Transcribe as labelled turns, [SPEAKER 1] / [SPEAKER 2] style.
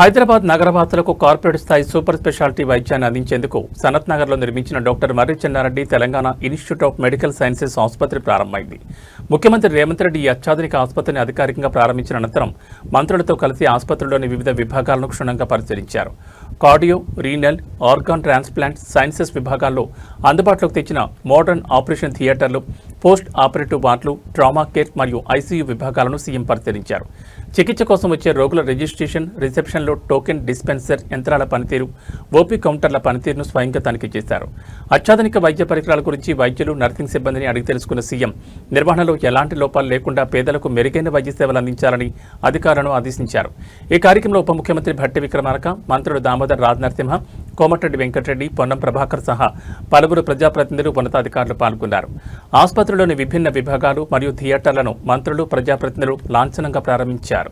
[SPEAKER 1] హైదరాబాద్ నగరవాసులకు కార్పొరేట్ స్థాయి super speciality వైద్యాన్ని అందించేందుకు సనత్ నగర్లో నిర్మించిన doctor Marri Chennareddy Telangana institute of medical sciences ఆసుపత్రి ప్రారంభమైంది. ముఖ్యమంత్రి రేవంత్ రెడ్డి ఈ అత్యాధునిక ఆసుపత్రిని అధికారికంగా ప్రారంభించిన అనంతరం మంత్రులతో కలిసి ఆసుపత్రిలోని వివిధ విభాగాలను క్షుణ్ణంగా పరిశీలించారు. Cardio, renal, organ transplant sciences విభాగాల్లో అందుబాటులోకి తెచ్చిన మోడర్న్ ఆపరేషన్ థియేటర్లు, పోస్ట్ ఆపరేటివ్ వార్డులు, ట్రామా కేర్ మరియు ఐసీయూ విభాగాలను సీఎం పరిశీలించారు. చికిత్స కోసం వచ్చే రోగుల రిజిస్ట్రేషన్, రిసెప్షన్లో టోకెన్ డిస్పెన్సర్ యంత్రాల పనితీరు, ఓపీ కౌంటర్ల పనితీరును స్వయంగా తనిఖీ చేశారు. అత్యాధునిక వైద్య పరికరాల గురించి వైద్యులు, నర్సింగ్ సిబ్బందిని అడిగి తెలుసుకున్న సీఎం నిర్వహణలో ఎలాంటి లోపాలు లేకుండా పేదలకు మెరుగైన వైద్య సేవలు అందించాలని అధికారులను ఆదేశించారు. ఈ కార్యక్రమంలో ఉప ముఖ్యమంత్రి భట్టి విక్రమార్క, మంత్రులు దామోదర్ రాజ్ నరసింహ, కోమటిరెడ్డి వెంకటరెడ్డి, పొన్నం ప్రభాకర్ సహా పలువురు ప్రజాప్రతినిధులు, ఉన్నతాధికారులు పాల్గొన్నారు. ఆసుపత్రిలోని విభిన్న విభాగాలు మరియు థియేటర్లను మంత్రులు, ప్రజాప్రతినిధులు లాంఛనంగా ప్రారంభించారు.